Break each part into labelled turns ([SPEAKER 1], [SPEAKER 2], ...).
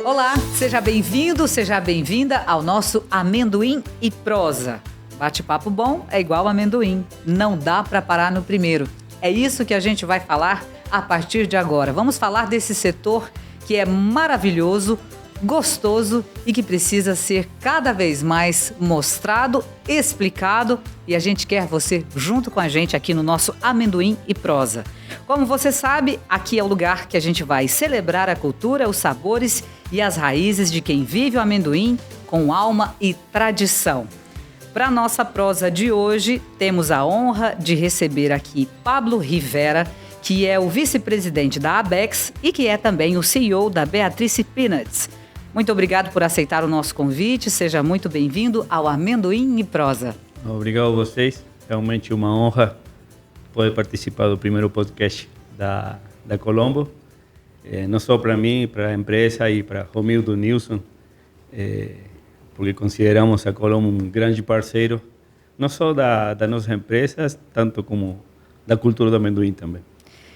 [SPEAKER 1] Olá, seja bem-vindo, seja bem-vinda ao nosso Amendoim e Prosa. Bate-papo bom é igual amendoim, não dá para parar no primeiro. É isso que a gente vai falar a partir de agora. Vamos falar desse setor que é maravilhoso, gostoso e que precisa ser cada vez mais mostrado, explicado, e a gente quer você junto com a gente aqui no nosso Amendoim e Prosa. Como você sabe, aqui é o lugar que a gente vai celebrar a cultura, os sabores e as raízes de quem vive o amendoim com alma e tradição. Para a nossa prosa de hoje, temos a honra de receber aqui Pablo Rivera, que é o vice-presidente da Abex e que é também o CEO da Beatrice Peanuts. Muito obrigado por aceitar o nosso convite, seja muito bem-vindo ao Amendoim e Prosa.
[SPEAKER 2] Obrigado a vocês, realmente uma honra poder participar do primeiro podcast da Colombo. Não só para mim, para a empresa e para Romildo Nilson, porque consideramos a Colombo um grande parceiro, não só das nossas empresas, tanto como da cultura do amendoim também.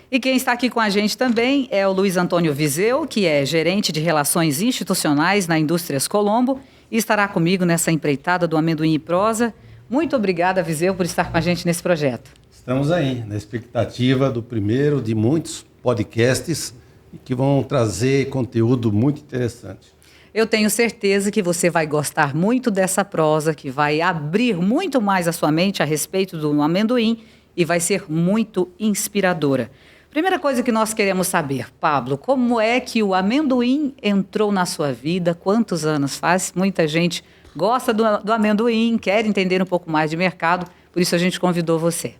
[SPEAKER 1] E quem está aqui com a gente também é o Luiz Antônio Viseu, que é gerente de Relações Institucionais na Indústrias Colombo e estará comigo nessa empreitada do Amendoim e Prosa. Muito obrigada, Viseu, por estar com a gente nesse projeto.
[SPEAKER 3] Estamos aí, na expectativa do primeiro de muitos podcasts que vão trazer conteúdo muito interessante.
[SPEAKER 1] Eu tenho certeza que você vai gostar muito dessa prosa, que vai abrir muito mais a sua mente a respeito do amendoim e vai ser muito inspiradora. Primeira coisa que nós queremos saber, Pablo, como é que o amendoim entrou na sua vida? Quantos anos faz? Muita gente gosta do amendoim, quer entender um pouco mais de mercado, por isso a gente convidou você.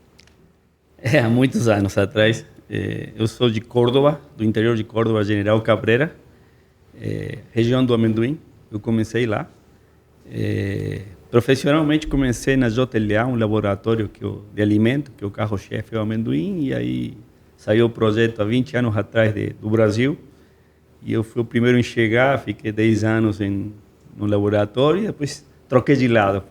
[SPEAKER 2] Há muitos anos atrás, eu sou de Córdoba, do interior de Córdoba, General Cabrera, região do amendoim. Eu comecei lá. Profissionalmente comecei na JLA, um laboratório de alimento, que é o carro-chefe é o amendoim, e aí saiu o projeto há 20 anos atrás do Brasil, e eu fui o primeiro em chegar, fiquei 10 anos no laboratório, e depois troquei de lado,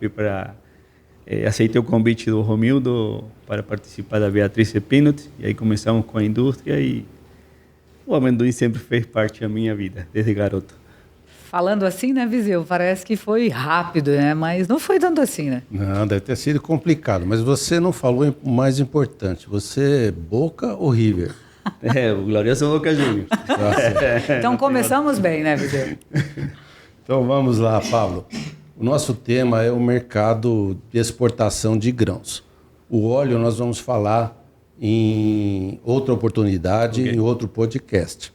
[SPEAKER 2] aceitei o convite do Romildo para participar da Beatrice Peanuts, e aí começamos com a indústria, e o amendoim sempre fez parte da minha vida, desde garoto.
[SPEAKER 1] Falando assim, né, Viseu? Parece que foi rápido, né? Mas não foi tanto assim, né?
[SPEAKER 3] Não, deve ter sido complicado, mas você não falou o mais importante. Você é Boca ou River?
[SPEAKER 2] O glorioso Boca Juniors.
[SPEAKER 1] Então começamos bem, né, Viseu?
[SPEAKER 3] Então vamos lá, Pablo. O nosso tema é o mercado de exportação de grãos. O óleo nós vamos falar em outra oportunidade, okay, em outro podcast.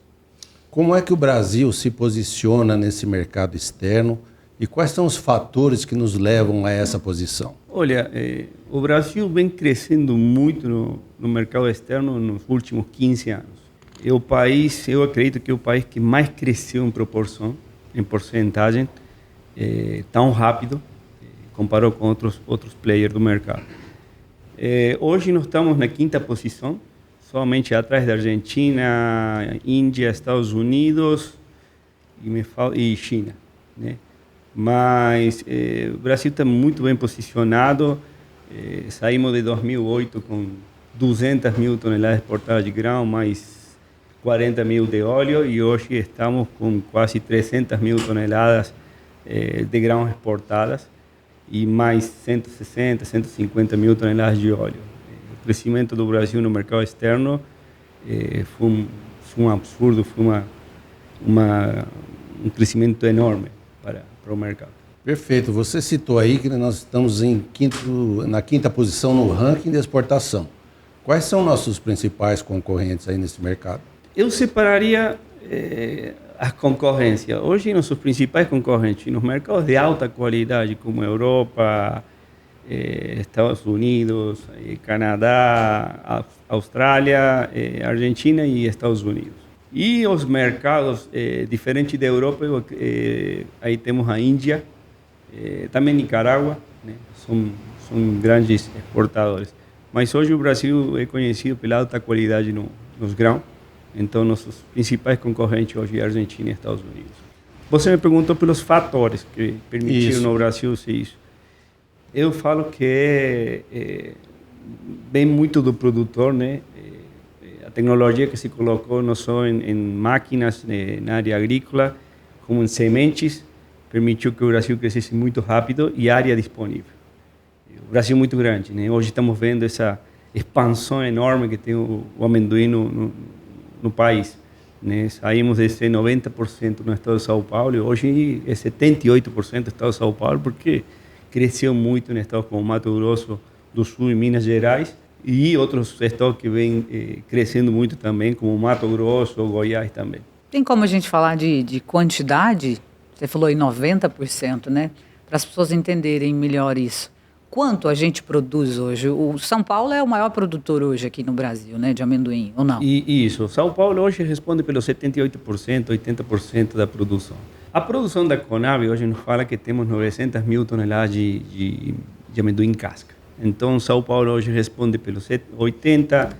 [SPEAKER 3] Como é que o Brasil se posiciona nesse mercado externo e quais são os fatores que nos levam a essa posição?
[SPEAKER 2] Olha, o Brasil vem crescendo muito no mercado externo nos últimos 15 anos. É o país, eu acredito que é o país que mais cresceu em proporção, em porcentagem, tão rápido, comparado com outros players do mercado. Hoje nós estamos na 5ª posição, somente atrás da Argentina, Índia, Estados Unidos e China, né? Mas o Brasil está muito bem posicionado. Saímos de 2008 com 200 mil toneladas exportadas de grão, mais 40 mil de óleo, e hoje estamos com quase 300 mil toneladas de grãos exportadas e mais 160, 150 mil toneladas de óleo. O crescimento do Brasil no mercado externo foi um absurdo, foi um crescimento enorme para o mercado.
[SPEAKER 3] Perfeito. Você citou aí que nós estamos na 5ª posição no ranking de exportação. Quais são nossos principais concorrentes aí nesse mercado?
[SPEAKER 2] Eu separaria a concorrência. Hoje, nossos principais concorrentes nos mercados de alta qualidade, como a Europa, Estados Unidos, Canadá, Austrália, Argentina e Estados Unidos. E os mercados diferentes da Europa, aí temos a Índia, também Nicarágua, né? São grandes exportadores. Mas hoje o Brasil é conhecido pela alta qualidade nos grãos, então nossos principais concorrentes hoje é a Argentina e Estados Unidos. Você me perguntou pelos fatores que permitiram no Brasil ser isso. Eu falo que vem muito do produtor, né? A tecnologia que se colocou não só em máquinas na área agrícola, como em sementes, permitiu que o Brasil crescesse muito rápido e área disponível. O Brasil é muito grande, né? Hoje estamos vendo essa expansão enorme que tem o amendoim no país, né? Saímos de ser 90% no estado de São Paulo e hoje é 78% no estado de São Paulo, porque cresceu muito em estados como Mato Grosso do Sul e Minas Gerais, e outros estados que vêm crescendo muito também, como Mato Grosso ou Goiás também.
[SPEAKER 1] Tem como a gente falar de quantidade? Você falou em 90%, né? Para as pessoas entenderem melhor isso. Quanto a gente produz hoje? O São Paulo é o maior produtor hoje aqui no Brasil, né, de amendoim, ou não?
[SPEAKER 2] Isso. São Paulo hoje responde pelos 78%, 80% da produção. A produção da Conab hoje nos fala que temos 900 mil toneladas de amendoim casca. Então, São Paulo hoje responde pelos 80%.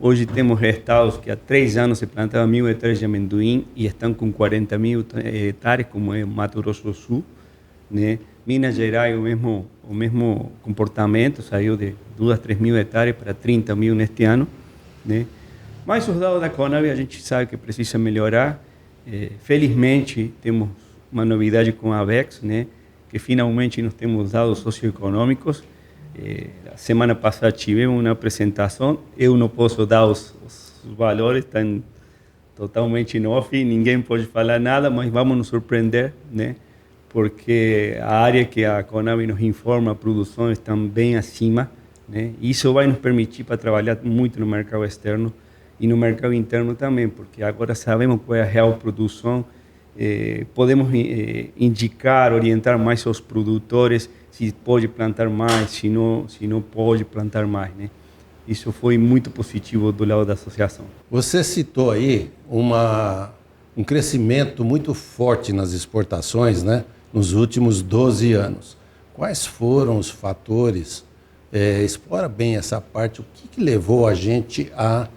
[SPEAKER 2] Hoje temos estados que há 3 anos se plantavam 1.000 hectares de amendoim e estão com 40 mil hectares, como é Mato Grosso do Sul, né? Minas Gerais, o mesmo comportamento, saiu de 2 a 3 mil hectares para 30 mil neste ano, né? Mas os dados da Conab a gente sabe que precisa melhorar. Felizmente, temos uma novidade com a ABEX, né? Que finalmente nós temos dados socioeconômicos. A semana passada tivemos uma apresentação. Eu não posso dar os valores, estão totalmente em off, ninguém pode falar nada, mas vamos nos surpreender, né? Porque a área que a Conab nos informa, a produção está bem acima, né? Isso vai nos permitir para trabalhar muito no mercado externo e no mercado interno também, porque agora sabemos qual é a real produção, podemos indicar, orientar mais aos produtores se pode plantar mais, se não pode plantar mais, né? Isso foi muito positivo do lado da associação.
[SPEAKER 3] Você citou aí um crescimento muito forte nas exportações, né, nos últimos 12 anos. Quais foram os fatores? Explora bem essa parte. O que levou a gente a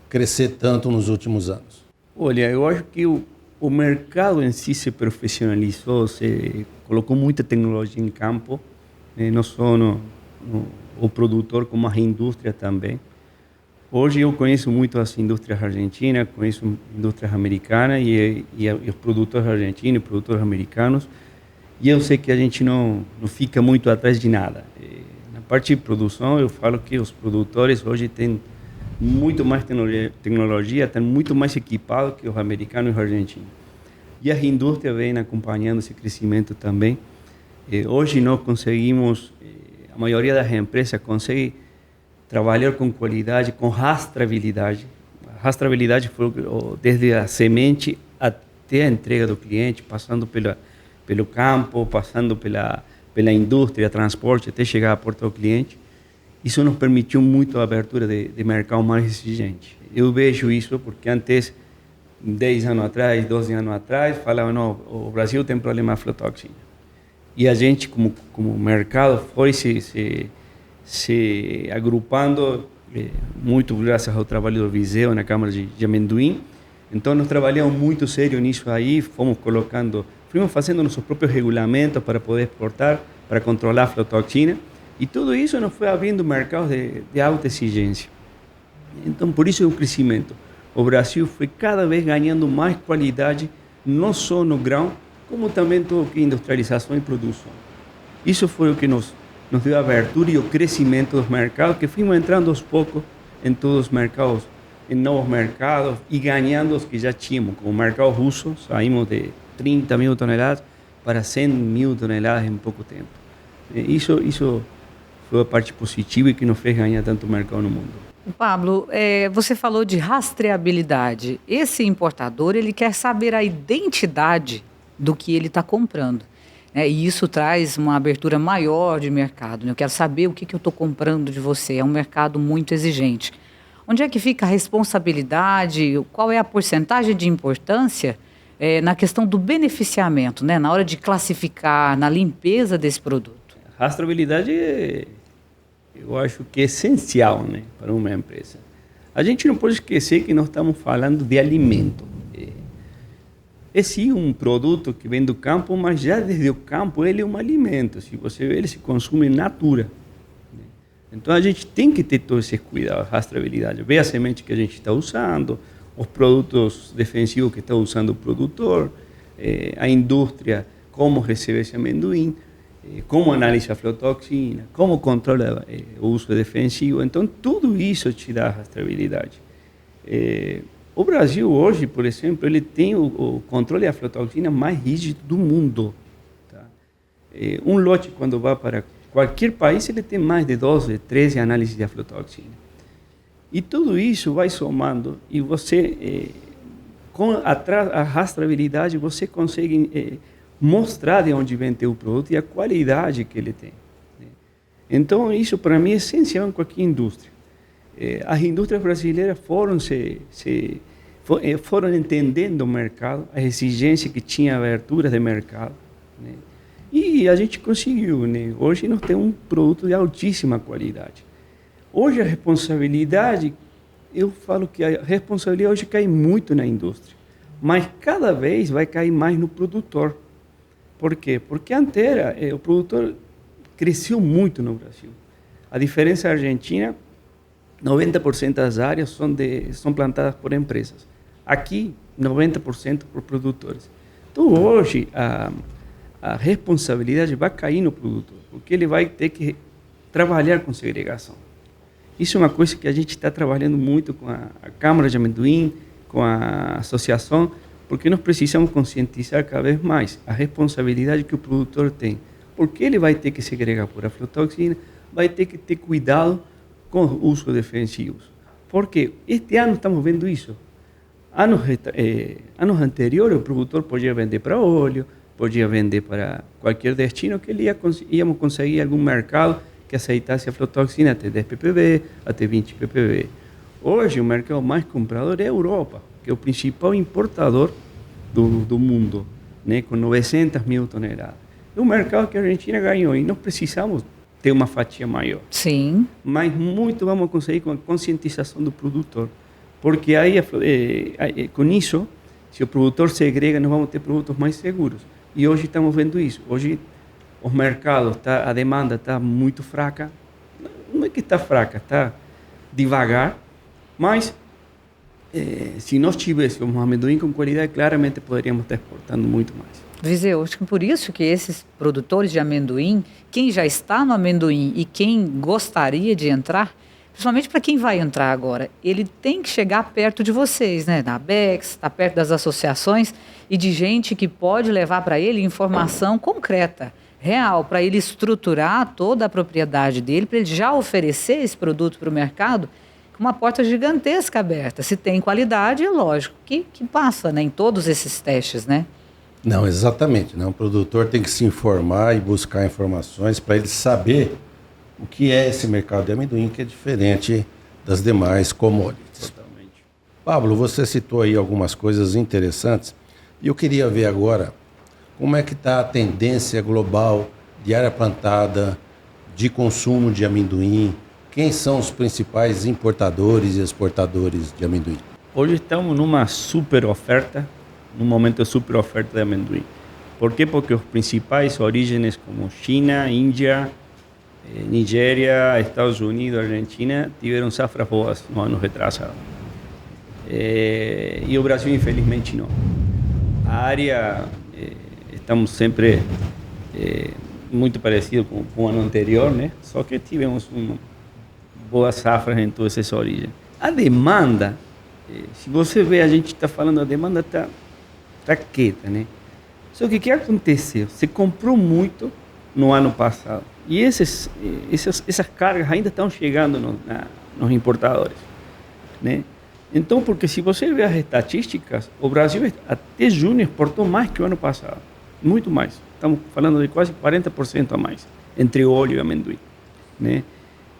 [SPEAKER 3] crescer tanto nos últimos anos?
[SPEAKER 2] Olha, eu acho que o mercado em si se profissionalizou, se colocou muita tecnologia em campo, não só o produtor, como a indústria também. Hoje eu conheço muito as indústrias argentinas, conheço indústrias americanas e os produtores argentinos, produtores americanos, e eu sei que a gente não fica muito atrás de nada. Na parte de produção, eu falo que os produtores hoje têm muito mais tecnologia, estão muito mais equipados que os americanos e os argentinos. E as indústrias vêm acompanhando esse crescimento também. Hoje nós conseguimos, a maioria das empresas consegue trabalhar com qualidade, com rastreabilidade. A rastreabilidade foi desde a semente até a entrega do cliente, passando pelo campo, passando pela indústria, transporte, até chegar à porta do cliente. Isso nos permitiu muito a abertura de mercado mais exigente. Eu vejo isso porque antes, 10 anos atrás, 12 anos atrás, falavam, não, o Brasil tem problema de aflatoxina. E a gente, como mercado, foi se agrupando, muito graças ao trabalho do Viseu na Câmara de Amendoim. Então, nós trabalhamos muito sério nisso aí, fomos fazendo nossos próprios regulamentos para poder exportar, para controlar a aflatoxina. E tudo isso nos foi abrindo mercados de alta exigência. Então, por isso é o crescimento. O Brasil foi cada vez ganhando mais qualidade, não só no grão, como também tudo que é industrialização e produção. Isso foi o que nos deu a abertura e o crescimento dos mercados, que fomos entrando aos poucos em todos os mercados, em novos mercados, e ganhando os que já tínhamos. Como o mercado russo, saímos de 30 mil toneladas para 100 mil toneladas em pouco tempo. Isso foi a parte positiva e que nos fez ganhar tanto mercado no mundo.
[SPEAKER 1] Pablo, você falou de rastreabilidade. Esse importador, ele quer saber a identidade do que ele está comprando, né? E isso traz uma abertura maior de mercado, né? Eu quero saber o que eu estou comprando de você. É um mercado muito exigente. Onde é que fica a responsabilidade? Qual é a porcentagem de importância na questão do beneficiamento, né? Na hora de classificar, na limpeza desse produto?
[SPEAKER 2] Rastreabilidade eu acho que é essencial, né, para uma empresa. A gente não pode esquecer que nós estamos falando de alimento. É sim um produto que vem do campo, mas já desde o campo ele é um alimento. Se você vê, ele se consome in natura. Então a gente tem que ter todo esse cuidado, rastreabilidade. Ver a semente que a gente está usando, os produtos defensivos que está usando o produtor, a indústria, como recebe esse amendoim, como analisa a aflatoxina, como controla o uso defensivo. Então, tudo isso te dá rastreabilidade. O Brasil hoje, por exemplo, ele tem o controle da aflatoxina mais rígido do mundo. Tá? Um lote, quando vai para qualquer país, ele tem mais de 12, 13 análises de aflatoxina. E tudo isso vai somando e você, com a rastreabilidade, você consegue mostrar de onde vem teu produto e a qualidade que ele tem. Então, isso para mim é essencial em qualquer indústria. As indústrias brasileiras foram entendendo o mercado, a exigência que tinha aberturas de mercado, né? E a gente conseguiu, né? Hoje nós temos um produto de altíssima qualidade. Hoje a responsabilidade, eu falo que a responsabilidade hoje cai muito na indústria, mas cada vez vai cair mais no produtor. Por quê? Porque antes o produtor cresceu muito no Brasil. A diferença da Argentina, 90% das áreas são plantadas por empresas. Aqui, 90% por produtores. Então, hoje, a responsabilidade vai cair no produtor, porque ele vai ter que trabalhar com segregação. Isso é uma coisa que a gente está trabalhando muito com a Câmara de Amendoim, com a associação, porque nós precisamos conscientizar cada vez mais a responsabilidade que o produtor tem. Porque ele vai ter que segregar por aflatoxina, vai ter que ter cuidado com os usos defensivos. Porque este ano estamos vendo isso. Anos anteriores, o produtor podia vender para óleo, podia vender para qualquer destino que ele íamos conseguir algum mercado que aceitasse a aflatoxina até 10 ppb, até 20 ppb. Hoje, o mercado mais comprador é a Europa, que é o principal importador do mundo, né, com 900 mil toneladas. É um mercado que a Argentina ganhou e nós precisamos ter uma fatia maior.
[SPEAKER 1] Sim.
[SPEAKER 2] Mas muito vamos conseguir com a conscientização do produtor. Porque aí, com isso, se o produtor segrega, nós vamos ter produtos mais seguros. E hoje estamos vendo isso. Hoje, os mercados, a demanda está muito fraca. Não é que está fraca, está devagar, mas se nós tivéssemos amendoim com qualidade, claramente poderíamos estar exportando muito mais.
[SPEAKER 1] Viseu, acho que por isso que esses produtores de amendoim, quem já está no amendoim e quem gostaria de entrar, principalmente para quem vai entrar agora, ele tem que chegar perto de vocês, né? Da ABEX, está perto das associações e de gente que pode levar para ele informação concreta, real, para ele estruturar toda a propriedade dele, para ele já oferecer esse produto para o mercado com uma porta gigantesca aberta. Se tem qualidade, é lógico que passa, né, em todos esses testes, né?
[SPEAKER 3] Não, exatamente. Né? O produtor tem que se informar e buscar informações para ele saber o que é esse mercado de amendoim, que é diferente das demais commodities.
[SPEAKER 2] Totalmente.
[SPEAKER 3] Pablo, você citou aí algumas coisas interessantes e eu queria ver agora como é que está a tendência global de área plantada, de consumo de amendoim. Quem são os principais importadores e exportadores de amendoim?
[SPEAKER 2] Hoje estamos numa super oferta, num momento de super oferta de amendoim. Por quê? Porque os principais origens como China, Índia, Nigéria, Estados Unidos, Argentina tiveram safras boas no ano retrasado. E o Brasil, infelizmente, não. A área, estamos sempre muito parecido com o ano anterior, né? Só que tivemos boas safras em todas essas origens. A demanda, se você vê, a gente está falando, a demanda está quieta, né? Só que o que aconteceu? Se comprou muito no ano passado. E essas cargas ainda estão chegando nos importadores, né? Então, porque se você vê as estatísticas, o Brasil até junho exportou mais que o ano passado. Muito mais. Estamos falando de quase 40% a mais, entre óleo e amendoim, né?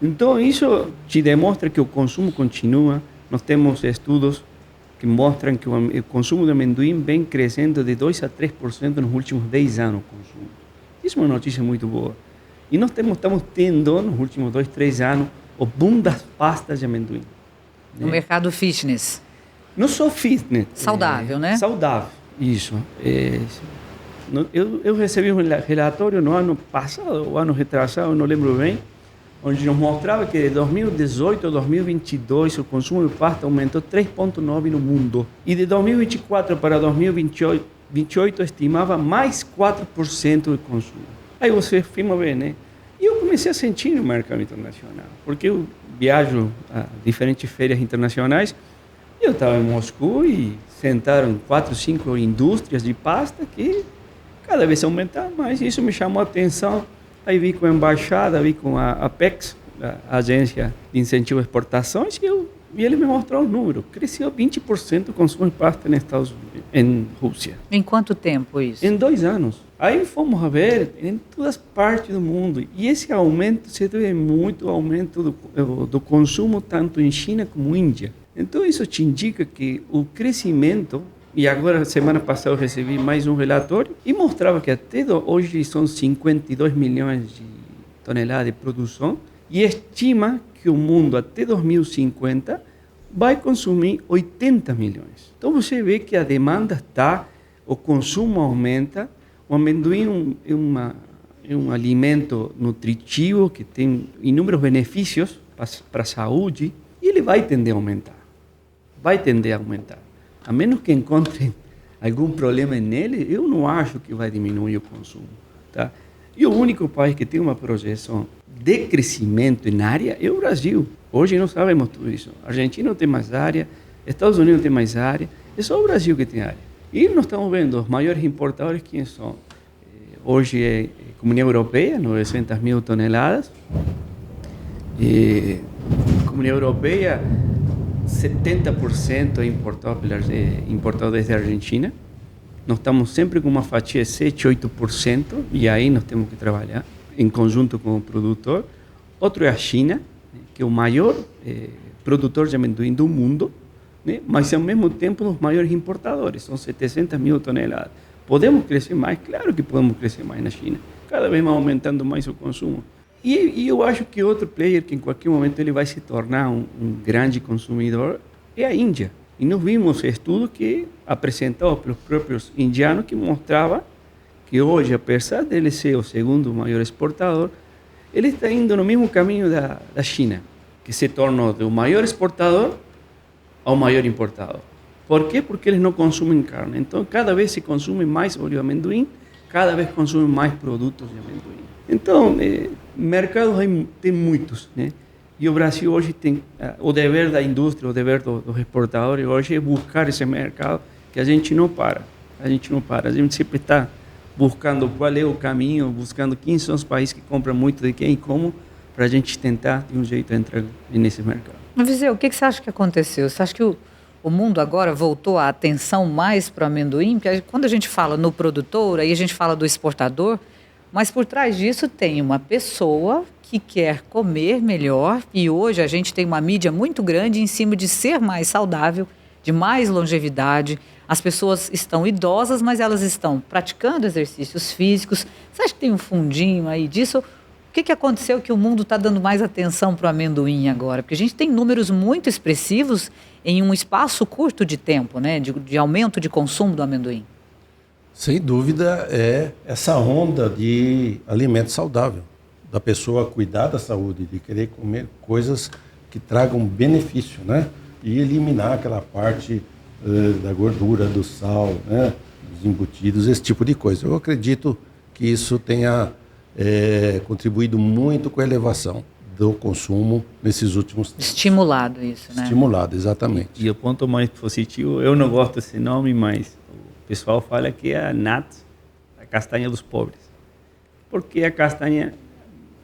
[SPEAKER 2] Então, isso te demonstra que o consumo continua. Nós temos estudos que mostram que o consumo de amendoim vem crescendo de 2% a 3% nos últimos 10 anos. Consumo. Isso é uma notícia muito boa. E nós estamos tendo, nos últimos 2, 3 anos, o boom das pastas de amendoim.
[SPEAKER 1] No mercado fitness.
[SPEAKER 2] Não só fitness.
[SPEAKER 1] Saudável, né?
[SPEAKER 2] Saudável, isso. Eu recebi um relatório no ano passado, ou ano retrasado, não lembro bem, onde nos mostrava que de 2018 a 2022 o consumo de pasta aumentou 3,9% no mundo. E de 2024 para 2028, 28 estimava mais 4% de consumo. Aí você firma ver, né? E eu comecei a sentir no mercado internacional, porque eu viajo a diferentes feiras internacionais. Eu estava em Moscou e sentaram 4, 5 indústrias de pasta que cada vez aumentavam mais. Isso me chamou a atenção. Aí vi com a embaixada, vi com a Apex, a agência de incentivo a exportações, e ele me mostrou o número. Cresceu 20% o consumo de pasta em Rússia.
[SPEAKER 1] Em quanto tempo isso?
[SPEAKER 2] Em 2 anos. Aí fomos a ver em todas as partes do mundo. E esse aumento se deve muito ao aumento do consumo tanto em China como Índia. Então isso te indica que o crescimento, e agora semana passada eu recebi mais um relatório, e mostrava que até hoje são 52 milhões de toneladas de produção, e estima que o mundo até 2050 vai consumir 80 milhões. Então você vê que a demanda está, o consumo aumenta, o amendoim é um alimento nutritivo que tem inúmeros benefícios para a saúde, e ele vai tender a aumentar. Vai tender a aumentar. A menos que encontrem algum problema nele, eu não acho que vai diminuir o consumo. Tá? E o único país que tem uma projeção de crescimento em área é o Brasil. Hoje não sabemos tudo isso. A Argentina não tem mais área, Estados Unidos não tem mais área, é só o Brasil que tem área. E nós estamos vendo os maiores importadores quem são. Hoje é a Comunidade Europeia, 900 mil toneladas. A Comunidade Europeia, 70% é importado desde a Argentina. Nós estamos sempre com uma fatia de 7, 8%, e aí nós temos que trabalhar em conjunto com o produtor. Outro é a China, que é o maior produtor de amendoim do mundo, né? Mas ao mesmo tempo os maiores importadores, são 700 mil toneladas. Podemos crescer mais? Claro que podemos crescer mais na China, cada vez mais aumentando mais o consumo. E eu acho que outro player que em qualquer momento ele vai se tornar um grande consumidor é a Índia. E nós vimos estudo que apresentado pelos próprios indianos que mostrava que hoje, apesar dele ser o segundo maior exportador, ele está indo no mesmo caminho da China, que se tornou do maior exportador ao maior importador. Por quê? Porque eles não consumem carne. Então, cada vez se consome mais óleo de amendoim, cada vez consumem mais produtos de amendoim. Então, mercados tem muitos, né? E o Brasil hoje tem o dever da indústria, o dever dos exportadores hoje é buscar esse mercado que a gente não para. A gente sempre está buscando qual é o caminho, buscando quem são os países que compram muito de quem e como, para a gente tentar, de um jeito, entrar nesse mercado.
[SPEAKER 1] Mas, Viseu, o que você acha que aconteceu? Você acha que o mundo agora voltou a atenção mais para o amendoim? Porque quando a gente fala no produtor, aí a gente fala do exportador, mas por trás disso tem uma pessoa que quer comer melhor, e hoje a gente tem uma mídia muito grande em cima de ser mais saudável, de mais longevidade. As pessoas estão idosas, mas elas estão praticando exercícios físicos. Você acha que tem um fundinho aí disso? O que aconteceu que o mundo está dando mais atenção para o amendoim agora? Porque a gente tem números muito expressivos em um espaço curto de tempo, né, de aumento de consumo do amendoim.
[SPEAKER 3] Sem dúvida, é essa onda de alimento saudável, da pessoa cuidar da saúde, de querer comer coisas que tragam benefício, né? E eliminar aquela parte da gordura, do sal, né? Dos embutidos, esse tipo de coisa. Eu acredito que isso tenha contribuído muito com a elevação do consumo nesses últimos tempos.
[SPEAKER 1] Estimulado isso, né?
[SPEAKER 3] Estimulado, exatamente.
[SPEAKER 2] E o ponto mais positivo, eu não gosto desse nome, mas o pessoal fala que é a nuts, a castanha dos pobres. Porque a castanha,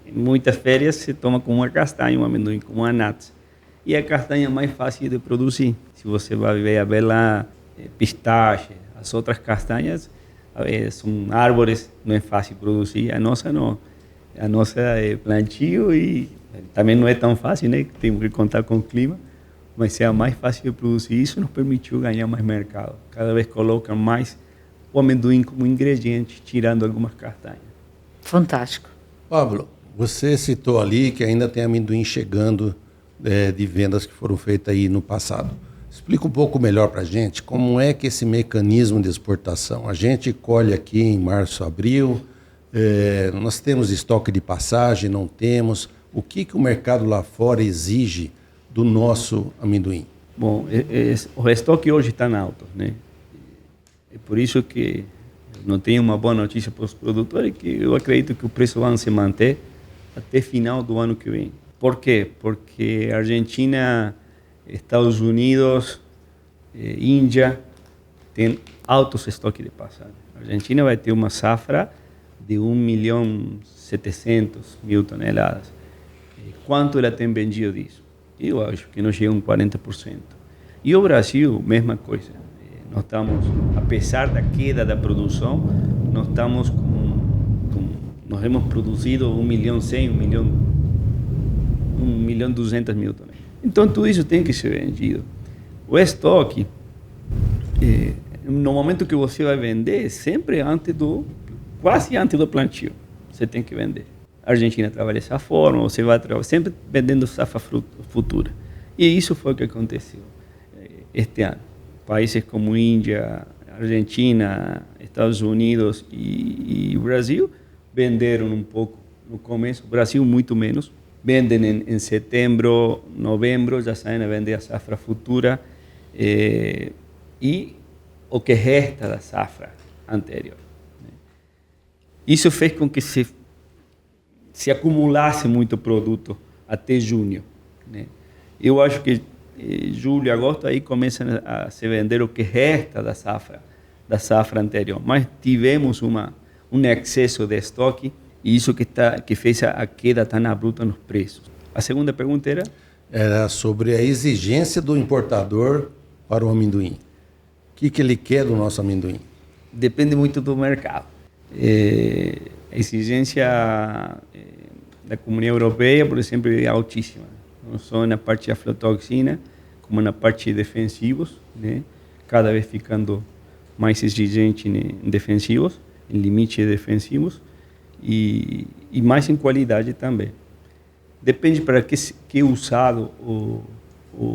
[SPEAKER 2] em muitas férias, se toma como uma castanha, um amendoim, como uma nuts. E a castanha mais fácil de produzir. Se você vai ver a bela pistache, as outras castanhas, são árvores, não é fácil produzir. A nossa não. A nossa é plantio e também não é tão fácil, né? Temos que contar com o clima, mas é a mais fácil de produzir. Isso nos permitiu ganhar mais mercado. Cada vez colocam mais o amendoim como ingrediente, tirando algumas castanhas.
[SPEAKER 1] Fantástico.
[SPEAKER 3] Pablo, você citou ali que ainda tem amendoim chegando de vendas que foram feitas aí no passado. Explica um pouco melhor para a gente como é que esse mecanismo de exportação, a gente colhe aqui em março, abril, nós temos estoque de passagem, não temos, o que o mercado lá fora exige do nosso amendoim?
[SPEAKER 2] Bom, o estoque hoje está alto, né? É por isso que não tenho uma boa notícia para os produtores, que eu acredito que o preço vai se manter até final do ano que vem. Por quê? Porque Argentina, Estados Unidos, Índia tem altos estoques de passagem. A Argentina vai ter uma safra de 1.700.000 toneladas. Quanto ela tem vendido disso? Eu acho que não chega a 40%. E o Brasil, mesma coisa. Nós estamos, apesar da queda da produção, nós estamos nós hemos produzido 1.100.000, 1.200.000 toneladas. Então tudo isso tem que ser vendido. O estoque, no momento que você vai vender, sempre quase antes do plantio, você tem que vender. A Argentina trabalha dessa forma, você vai sempre vendendo safra futura. E isso foi o que aconteceu este ano. Países como Índia, Argentina, Estados Unidos e Brasil venderam um pouco no começo, o Brasil muito menos. Vendem em setembro, novembro, já saem a vender a safra futura e o que resta da safra anterior. Isso fez com que se acumulasse muito produto até junho. Eu acho que julho, agosto, aí começa a se vender o que resta da safra anterior. Mas tivemos um excesso de estoque e isso que fez a queda tão abrupta nos preços. A segunda pergunta era?
[SPEAKER 3] Era sobre a exigência do importador para o amendoim. O que ele quer do nosso amendoim?
[SPEAKER 2] Depende muito do mercado. A exigência da Comunidade Europeia, por exemplo, é altíssima. Não só na parte de aflatoxina, como na parte de defensivos, cada vez ficando mais exigente em defensivos, em limite de defensivos, e mais em qualidade também. Depende para que é usado o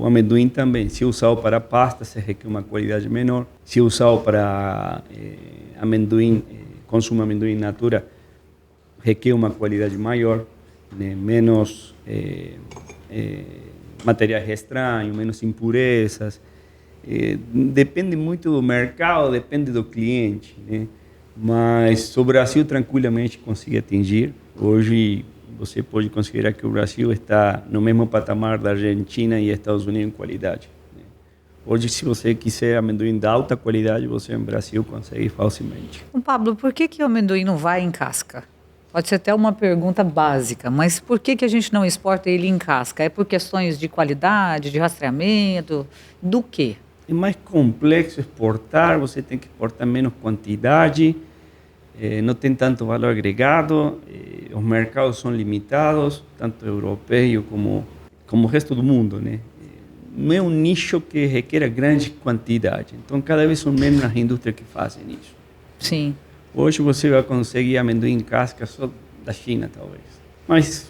[SPEAKER 2] amendoim também. Se é usado para pasta, se requer uma qualidade menor. Se é usado para consumo de amendoim in natura, requer uma qualidade maior, menos materiais estranhos, menos impurezas. Depende muito do mercado, depende do cliente. Mas o Brasil tranquilamente consegue atingir. Hoje você pode considerar que o Brasil está no mesmo patamar da Argentina e Estados Unidos em qualidade. Hoje, se você quiser amendoim de alta qualidade, você no Brasil consegue facilmente.
[SPEAKER 1] Pablo, por que o amendoim não vai em casca? Pode ser até uma pergunta básica, mas por que a gente não exporta ele em casca? É por questões de qualidade, de rastreamento, do quê?
[SPEAKER 2] É mais complexo exportar, você tem que exportar menos quantidade, não tem tanto valor agregado, os mercados são limitados, tanto europeu como o resto do mundo, Não é um nicho que requer grande quantidade, então cada vez são menos as indústrias que fazem isso.
[SPEAKER 1] Sim.
[SPEAKER 2] Hoje você vai conseguir amendoim em casca só da China, talvez. Mas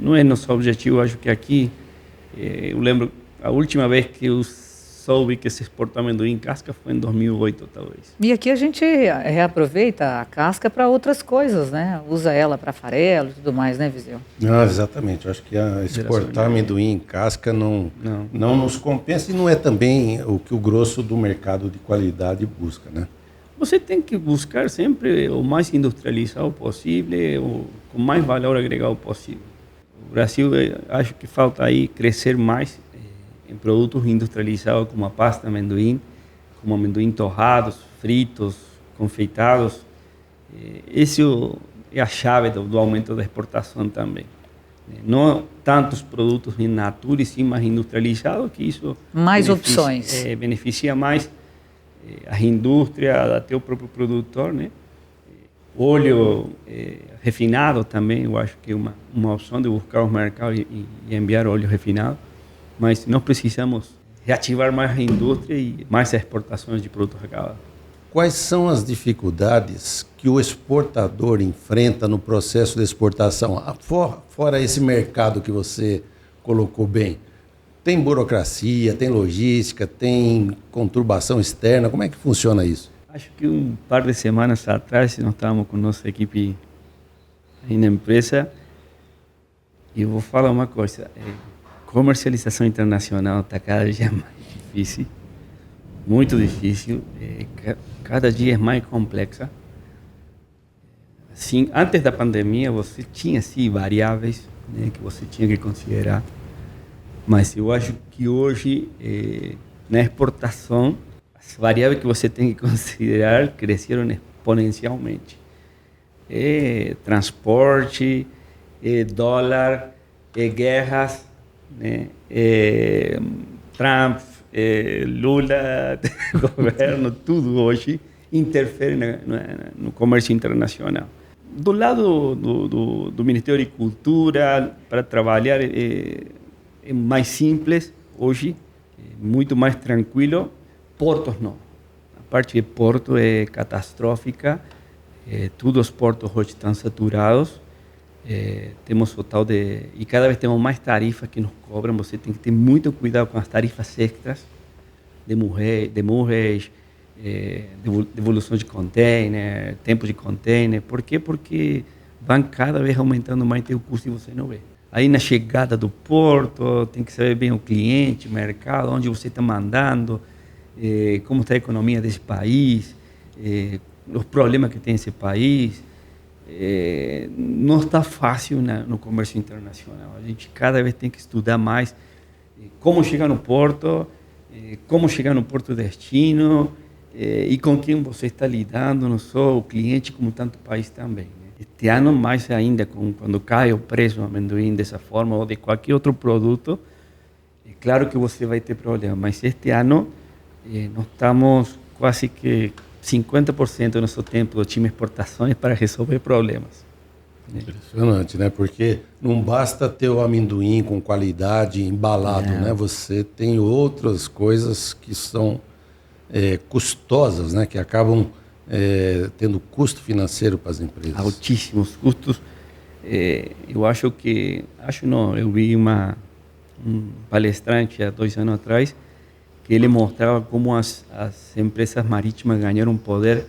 [SPEAKER 2] não é nosso objetivo. Acho que aqui, eu lembro, a última vez que eu soube que se exportou amendoim em casca foi em 2008, talvez.
[SPEAKER 1] E aqui a gente reaproveita a casca para outras coisas, Usa ela para farelo e tudo mais, Viseu?
[SPEAKER 3] Não, exatamente. Eu acho que exportar amendoim em casca não nos compensa e não é também o que o grosso do mercado de qualidade busca,
[SPEAKER 2] Você tem que buscar sempre o mais industrializado possível, com mais valor agregado possível. O Brasil, acho que falta aí crescer mais em produtos industrializados como a pasta de amendoim, como amendoim torrados, fritos, confeitados. Esse é a chave do aumento da exportação também. Não tantos produtos in natura, e sim mais industrializados, que isso
[SPEAKER 1] mais opções.
[SPEAKER 2] Beneficia mais a indústria, até o próprio produtor, Óleo refinado também, eu acho que é uma opção de buscar os mercados e enviar óleo refinado. Mas nós precisamos reativar mais a indústria e mais as exportações de produtos acabados.
[SPEAKER 3] Quais são as dificuldades que o exportador enfrenta no processo de exportação? Fora esse mercado que você colocou bem, tem burocracia, tem logística, tem conturbação externa, como é que funciona isso?
[SPEAKER 2] Acho que um par de semanas atrás nós estávamos com nossa equipe aí na empresa e eu vou falar uma coisa, comercialização internacional está cada dia mais difícil, muito difícil. cada dia é mais complexa. Sim, antes da pandemia você tinha sim variáveis, né, que você tinha que considerar, mas eu acho que hoje na exportação as variáveis que você tem que considerar cresceram exponencialmente. Transporte, dólar, guerras, né, Trump, Lula, governo, tudo hoje interfere no comércio internacional. Do lado do Ministério da Agricultura, para trabalhar é mais simples hoje, muito mais tranquilo. Portos não. A parte de porto é catastrófica. Todos os portos hoje estão saturados. Temos o tal de... E cada vez temos mais tarifas que nos cobram. Você tem que ter muito cuidado com as tarifas extras de demurrage, devolução de container, tempo de container. Por quê? Porque vão cada vez aumentando mais o custo e você não vê. Aí na chegada do porto, tem que saber bem o cliente, o mercado, onde você está mandando, como está a economia desse país, os problemas que tem esse país. Não está fácil no comércio internacional. A gente cada vez tem que estudar mais como chegar no porto, como chegar no porto destino, e com quem você está lidando, não só o cliente, como tanto o país também. Este ano, mais ainda, quando cai o preço do amendoim dessa forma, ou de qualquer outro produto, é claro que você vai ter problema. Mas este ano, nós estamos quase que 50% do nosso tempo do time exportações para resolver problemas.
[SPEAKER 3] Impressionante, né? Porque não basta ter o amendoim com qualidade embalado, né? Você tem outras coisas que são custosas, né? Que acabam tendo custo financeiro para as empresas.
[SPEAKER 2] Altíssimos custos. Eu acho que... Acho não, eu vi um palestrante há 2 anos atrás que ele mostrava como as empresas marítimas ganharam poder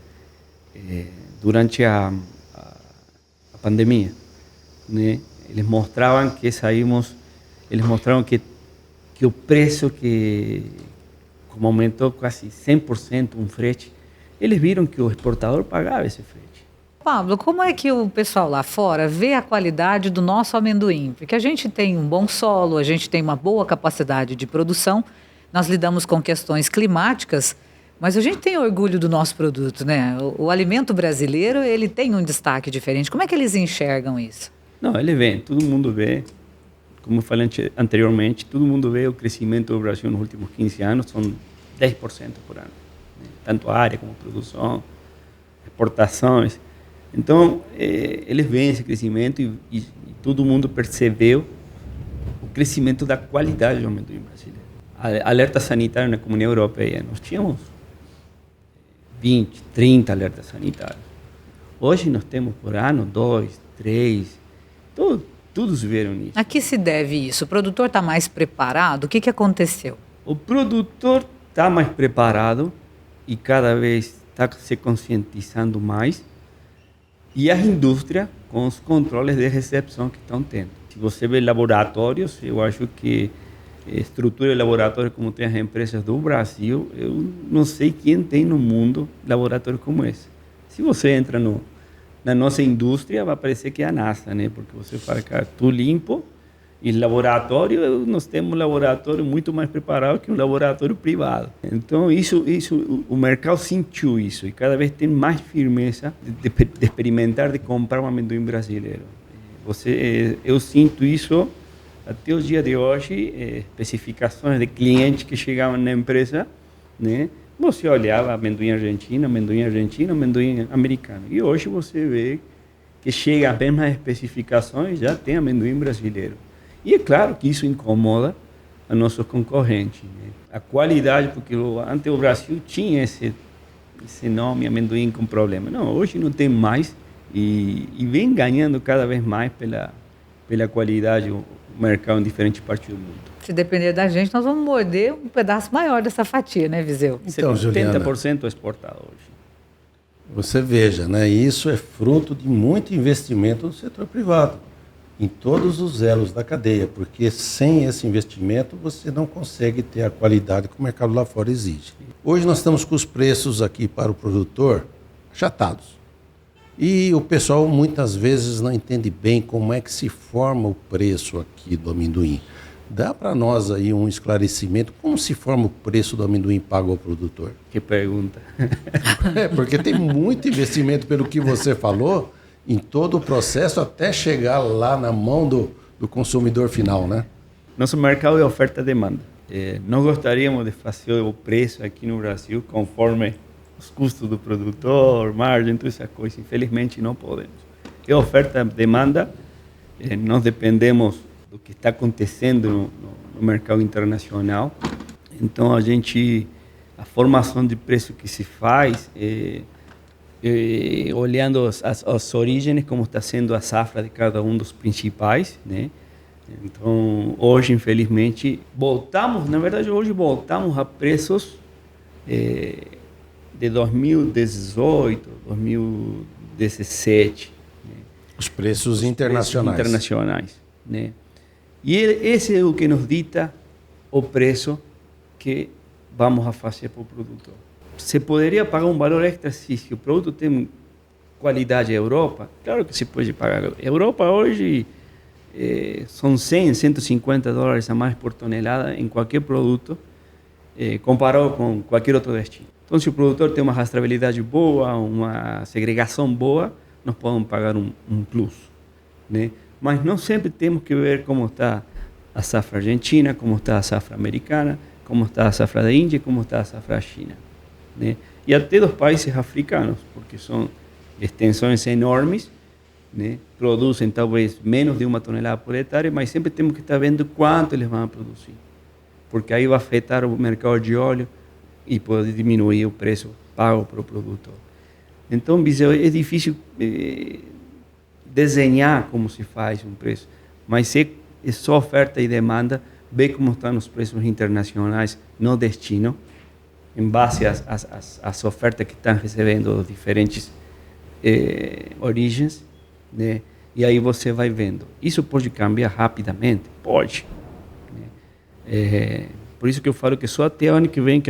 [SPEAKER 2] durante a pandemia, né? Eles mostravam que o preço como aumentou quase 100% um frete, eles viram que o exportador pagava esse frete.
[SPEAKER 1] Pablo, como é que o pessoal lá fora vê a qualidade do nosso amendoim? Porque a gente tem um bom solo, a gente tem uma boa capacidade de produção, nós lidamos com questões climáticas, mas a gente tem orgulho do nosso produto, né? O alimento brasileiro, ele tem um destaque diferente. Como é que eles enxergam isso?
[SPEAKER 2] Não, ele vem, todo mundo vê. Como eu falei anteriormente, todo mundo vê o crescimento do Brasil nos últimos 15 anos, são 10% por ano. Né? Tanto área como produção, exportações. Então, eles veem esse crescimento e todo mundo percebeu o crescimento da qualidade do amendoim brasileiro. Alerta sanitário na Comunidade Europeia, nós tínhamos 20, 30 alertas sanitários. Hoje nós temos por ano 2, 3, todos viram nisso.
[SPEAKER 1] A que se deve isso? O produtor está mais preparado? O que aconteceu?
[SPEAKER 2] O produtor está mais preparado e cada vez está se conscientizando mais. E a indústria com os controles de recepção que estão tendo. Se você vê laboratórios, eu acho que estrutura de laboratório como tem as empresas do Brasil, eu não sei quem tem no mundo laboratório como esse. Se você entra na nossa indústria, vai parecer que é a NASA, né? Porque você fala, cara, tudo limpo, e laboratório, nós temos um laboratório muito mais preparado que um laboratório privado. Então, o mercado sentiu isso, e cada vez tem mais firmeza de experimentar, de comprar um amendoim brasileiro. Eu sinto isso até o dia de hoje, especificações de clientes que chegavam na empresa, né? Você olhava amendoim argentino, amendoim americano. E hoje você vê que chega as mesmas especificações, já tem amendoim brasileiro. E é claro que isso incomoda a nossos concorrentes, né? A qualidade, porque antes o Brasil tinha esse nome, amendoim com problema. Não, hoje não tem mais e vem ganhando cada vez mais pela qualidade o mercado em diferentes partes do mundo.
[SPEAKER 1] Se depender da gente, nós vamos morder um pedaço maior dessa fatia, né, Viseu?
[SPEAKER 3] Então, 70%
[SPEAKER 2] Juliana, exportado hoje.
[SPEAKER 3] Você veja, né? Isso é fruto de muito investimento no setor privado. em todos os elos da cadeia, porque sem esse investimento você não consegue ter a qualidade que o mercado lá fora exige. Hoje nós estamos com os preços aqui para o produtor achatados. E o pessoal muitas vezes não entende bem como é que se forma o preço aqui do amendoim. Dá para nós aí um esclarecimento, como se forma o preço do amendoim pago ao produtor?
[SPEAKER 2] Que pergunta.
[SPEAKER 3] Porque tem muito investimento, pelo que você falou, em todo o processo até chegar lá na mão do consumidor final, né?
[SPEAKER 2] Nosso mercado é oferta e demanda. Nós gostaríamos de fazer o preço aqui no Brasil conforme os custos do produtor, margem, todas essas coisas. Infelizmente não podemos. É oferta e demanda. Nós dependemos do que está acontecendo no mercado internacional. Então a formação de preço que se faz olhando as origens, como está sendo a safra de cada um dos principais, né? Então, hoje, infelizmente, hoje voltamos a preços de 2018, 2017. Né?
[SPEAKER 3] Os preços internacionais.
[SPEAKER 2] Né? E esse é o que nos dita o preço que vamos a fazer para o produtor. Você poderia pagar um valor extra se o produto tem qualidade Europa? Claro que se pode pagar. Europa hoje são 100, 150 dólares a mais por tonelada em qualquer produto, comparado com qualquer outro destino. Então, se o produtor tem uma rastreabilidade boa, uma segregação boa, nós podemos pagar um plus, né? Mas não sempre temos que ver como está a safra argentina, como está a safra americana, como está a safra da Índia, como está a safra da China. Né? E até dos países africanos, porque são extensões enormes, né? Produzem talvez menos de 1 tonelada por hectare, mas sempre temos que estar vendo quanto eles vão produzir, porque aí vai afetar o mercado de óleo e pode diminuir o preço pago para o produtor. Então, é difícil desenhar como se faz um preço, mas é só oferta e demanda, ver como estão os preços internacionais no destino, em base às ofertas que estão recebendo os diferentes origens, né? E aí você vai vendo. Isso pode cambiar rapidamente? Pode. Né? Por isso que eu falo que só até o ano que vem que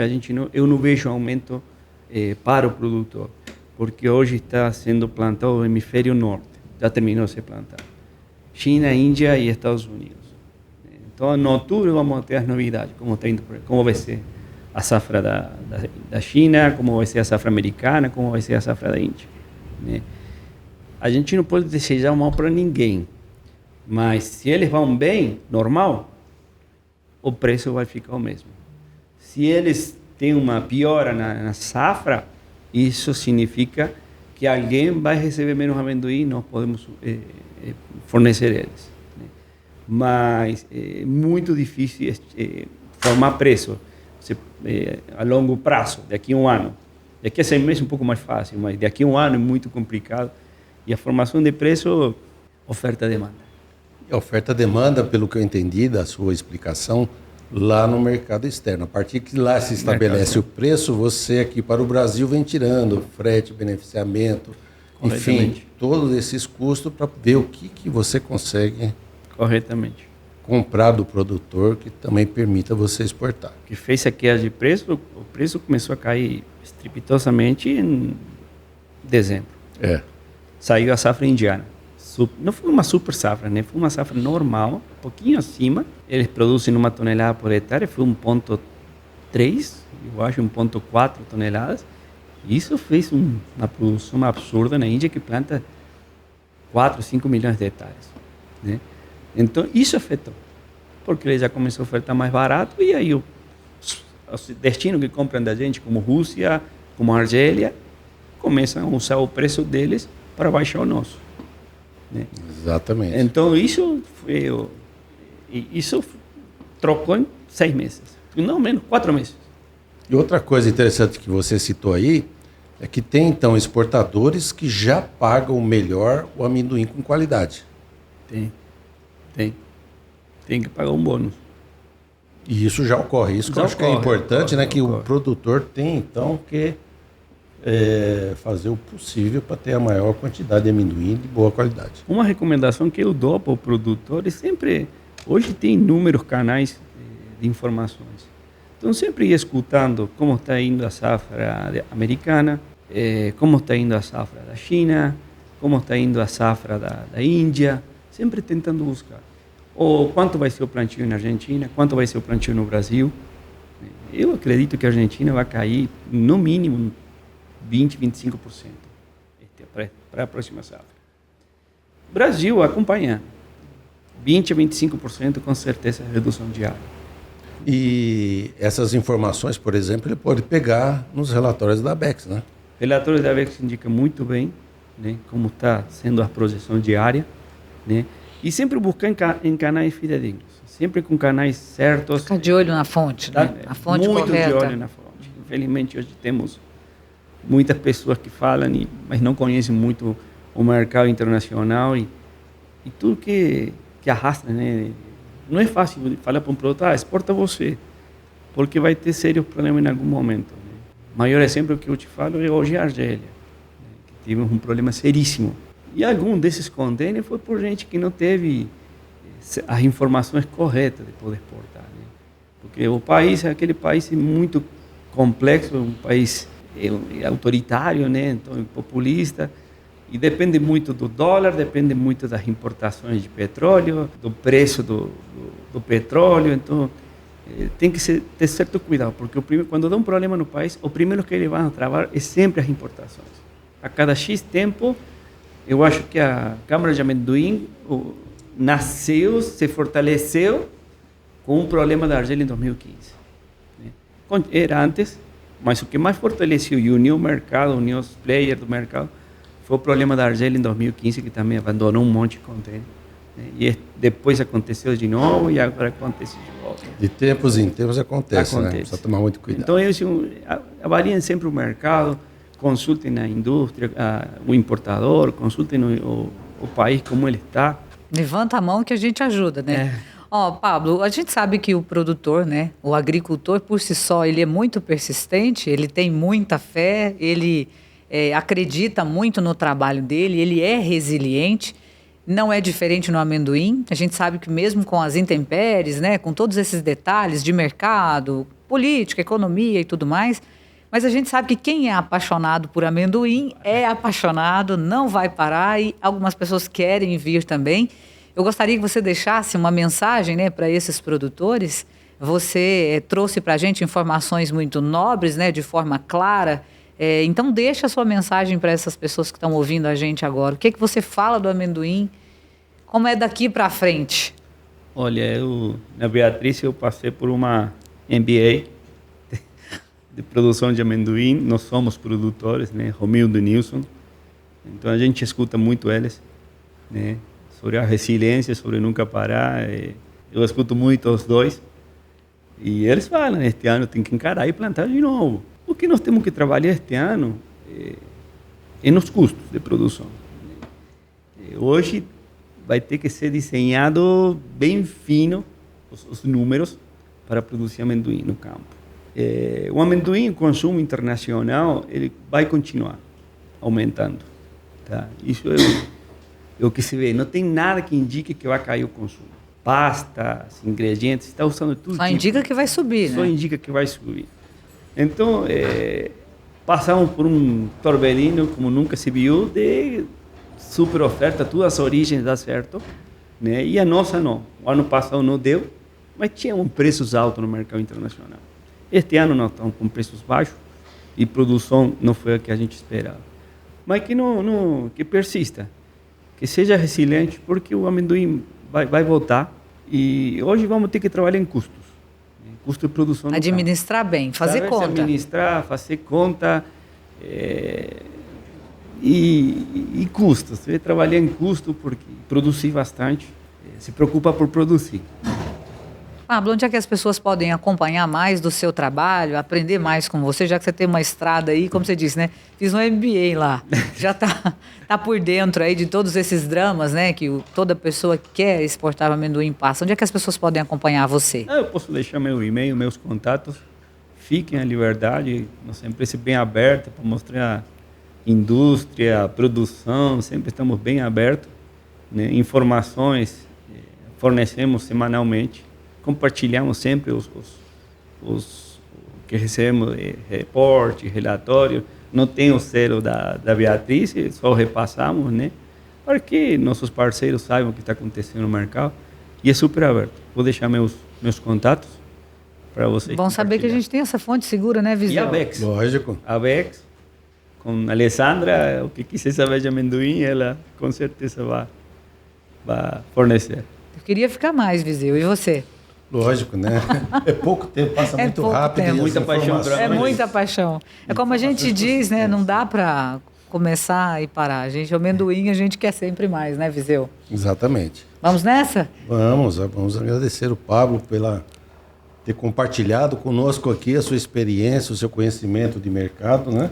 [SPEAKER 2] eu não vejo aumento para o produtor, porque hoje está sendo plantado o hemisfério norte, já terminou de ser plantado. China, Índia e Estados Unidos. Então, em outubro vamos ter as novidades, como vai ser a safra da China, como vai ser a safra americana, como vai ser a safra da Índia. Né? A gente não pode desejar mal para ninguém, mas se eles vão bem, normal, o preço vai ficar o mesmo. Se eles têm uma piora na safra, isso significa que alguém vai receber menos amendoim e nós podemos fornecer eles. Né? Mas é muito difícil formar preço a longo prazo, daqui a um ano. Daqui a 6 meses é um pouco mais fácil, mas daqui a um ano é muito complicado. E a formação de preço, oferta e demanda.
[SPEAKER 3] A oferta e demanda, pelo que eu entendi da sua explicação, lá no mercado externo. A partir que lá se estabelece o preço, você aqui para o Brasil vem tirando frete, beneficiamento, enfim, todos esses custos para ver o que você consegue
[SPEAKER 2] corretamente
[SPEAKER 3] comprar do produtor que também permita você exportar.
[SPEAKER 2] O que fez a queda de preço, o preço começou a cair estrepitosamente em dezembro. Saiu a safra indiana. Não foi uma super safra, né? Foi uma safra normal, um pouquinho acima. Eles produzem 1 tonelada por hectare, foi 1,3, eu acho 1,4 toneladas. Isso fez uma produção absurda na Índia, que planta 4, 5 milhões de hectares. Né? Então, isso afetou, porque ele já começou a ofertar mais barato, e aí os destinos que compram da gente, como Rússia, como Argélia, começam a usar o preço deles para baixar o nosso. Né?
[SPEAKER 3] Exatamente.
[SPEAKER 2] Então, isso trocou em 6 meses. Não menos, 4 meses.
[SPEAKER 3] E outra coisa interessante que você citou aí, é que tem, então, exportadores que já pagam melhor o amendoim com qualidade.
[SPEAKER 2] Tem que pagar um bônus.
[SPEAKER 3] E isso já ocorre. Isso que eu acho que é importante, né? Que o produtor tem, então, que fazer o possível para ter a maior quantidade de amendoim de boa qualidade.
[SPEAKER 2] Uma recomendação que eu dou para o produtor é sempre, hoje tem inúmeros canais de informações. Então sempre ir escutando como está indo a safra americana, como está indo a safra da China, como está indo a safra da Índia, sempre tentando buscar. Ou quanto vai ser o plantio na Argentina, quanto vai ser o plantio no Brasil. Eu acredito que a Argentina vai cair no mínimo 20, 25% para a próxima safra. Brasil acompanhando. 20 a 25% com certeza redução de área.
[SPEAKER 3] E essas informações, por exemplo, ele pode pegar nos relatórios da ABEX, né?
[SPEAKER 2] Relatórios da ABEX indicam muito bem, né, como está sendo a projeção diária, né? E sempre buscar em canais fidedignos, sempre com canais certos.
[SPEAKER 1] Ficar de olho na fonte, né?
[SPEAKER 2] Tá?
[SPEAKER 1] A fonte
[SPEAKER 2] muito
[SPEAKER 1] correta.
[SPEAKER 2] Muito de olho na fonte. Infelizmente, hoje temos muitas pessoas que falam, mas não conhecem muito o mercado internacional e tudo que arrasta, né? Não é fácil falar para um produtor, exporta você, porque vai ter sérios problemas em algum momento. Né? O maior exemplo que eu te falo é hoje a Argélia, né? Que tivemos um problema seríssimo. E algum desses contêineres foi por gente que não teve as informações corretas de poder exportar. Né? Porque o país é aquele país muito complexo, um país autoritário, né? Então, populista, e depende muito do dólar, depende muito das importações de petróleo, do preço do petróleo. Então, tem que ter certo cuidado, porque quando dá um problema no país, o primeiro que eles vão travar é sempre as importações. A cada X tempo, eu acho que a Câmara de Amendoim nasceu, se fortaleceu com um problema da Argélia em 2015. Né? Era antes, mas o que mais fortaleceu e uniu o mercado, uniu os players do mercado, foi o problema da Argélia em 2015, que também abandonou um monte de contêiner. Né? E depois aconteceu de novo e agora acontece de volta.
[SPEAKER 3] De tempos em tempos acontece. Né? Precisa tomar muito cuidado.
[SPEAKER 2] Então, eles avaliem sempre o mercado, consultem a indústria, o importador, consultem o país como ele está.
[SPEAKER 1] Levanta a mão que a gente ajuda, né? Pablo, a gente sabe que o produtor, né, o agricultor por si só, ele é muito persistente, ele tem muita fé, ele acredita muito no trabalho dele, ele é resiliente. Não é diferente no amendoim. A gente sabe que mesmo com as intempéries, né, com todos esses detalhes de mercado, política, economia e tudo mais, mas a gente sabe que quem é apaixonado por amendoim é apaixonado, não vai parar e algumas pessoas querem vir também. Eu gostaria que você deixasse uma mensagem, né, para esses produtores. Você trouxe para a gente informações muito nobres, né, de forma clara. Então, deixa a sua mensagem para essas pessoas que estão ouvindo a gente agora. O que você fala do amendoim? Como é daqui para frente?
[SPEAKER 2] Olha, na Beatriz, eu passei por uma MBA de produção de amendoim. Nós somos produtores, né? Romildo e Nilson. Então, a gente escuta muito eles, né? Sobre a resiliência, sobre nunca parar. Eu escuto muito os dois. E eles falam, este ano tem que encarar e plantar de novo. O que nós temos que trabalhar este ano é nos custos de produção. Hoje vai ter que ser desenhado bem fino os números para produzir amendoim no campo. O amendoim, o consumo internacional, ele vai continuar aumentando. Tá? Isso é o que se vê. Não tem nada que indique que vai cair o consumo. Pastas, ingredientes, está usando tudo.
[SPEAKER 1] Só indica que vai subir, né?
[SPEAKER 2] Só indica que vai subir. Então, passamos por um torbellino como nunca se viu, de super oferta, todas as origens dá certo, né? E a nossa não. O ano passado não deu, mas tinha preços altos no mercado internacional. Este ano nós estamos com preços baixos e produção não foi a que a gente esperava. Mas que persista, que seja resiliente, porque o amendoim vai voltar e hoje vamos ter que trabalhar em custos. Custo de produção.
[SPEAKER 1] Administrar bem, fazer conta.
[SPEAKER 2] Administrar, fazer conta e custos. Você trabalhar em custo, porque produzir bastante, se preocupa por produzir.
[SPEAKER 1] Pablo, onde é que as pessoas podem acompanhar mais do seu trabalho, aprender mais com você, já que você tem uma estrada aí, como você disse, né? Fiz um MBA lá, já tá por dentro aí de todos esses dramas, né? Que toda pessoa que quer exportar amendoim passa. Onde é que as pessoas podem acompanhar você?
[SPEAKER 2] Eu posso deixar meu e-mail, meus contatos, fiquem à liberdade, nossa empresa é bem aberta para mostrar indústria, produção, sempre estamos bem abertos, né? Informações fornecemos semanalmente, compartilhamos sempre os que recebemos, reporte, relatório, não tem o selo da Beatriz, só repassamos, né? Para que nossos parceiros saibam o que está acontecendo no mercado, e é super aberto. Vou deixar meus contatos para vocês.
[SPEAKER 1] Bom saber que a gente tem essa fonte segura, né, Viseu?
[SPEAKER 2] E a Bex.
[SPEAKER 3] Lógico.
[SPEAKER 2] A Bex, com a Alessandra, o que quiser saber de amendoim, ela com certeza vai fornecer.
[SPEAKER 1] Eu queria ficar mais, Viseu. E você?
[SPEAKER 3] Lógico, né? É pouco tempo, passa muito
[SPEAKER 1] pouco
[SPEAKER 3] rápido.
[SPEAKER 1] tempo.
[SPEAKER 3] E as
[SPEAKER 2] Muita paixão
[SPEAKER 3] informações-
[SPEAKER 1] É muita paixão. É como a gente diz, né? Não dá para começar e parar. A gente, o amendoim, a gente quer sempre mais, né, Viseu?
[SPEAKER 3] Exatamente.
[SPEAKER 1] Vamos nessa?
[SPEAKER 3] Vamos agradecer o Pablo pela ter compartilhado conosco aqui a sua experiência, o seu conhecimento de mercado, né?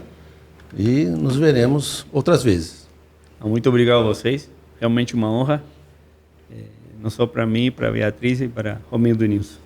[SPEAKER 3] E nos veremos outras vezes.
[SPEAKER 2] Muito obrigado a vocês, realmente uma honra, não só para mim, para a Beatriz e para o Amendoim News.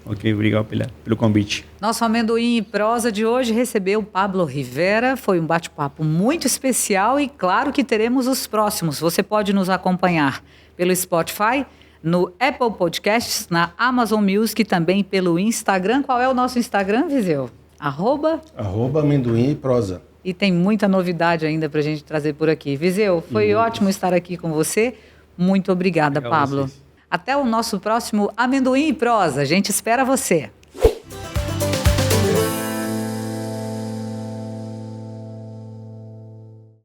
[SPEAKER 2] Ok, obrigado pelo convite.
[SPEAKER 1] Nosso Amendoim e Prosa de hoje recebeu Pablo Rivera. Foi um bate-papo muito especial e claro que teremos os próximos. Você pode nos acompanhar pelo Spotify, no Apple Podcasts, na Amazon Music e também pelo Instagram. Qual é o nosso Instagram, Viseu?
[SPEAKER 3] @amendoim e prosa.
[SPEAKER 1] E tem muita novidade ainda para a gente trazer por aqui. Viseu, foi ótimo estar aqui com você. Muito obrigada,
[SPEAKER 2] Obrigado a
[SPEAKER 1] Pablo.
[SPEAKER 2] vocês.
[SPEAKER 1] Até o nosso próximo Amendoim e Prosa. A gente espera você.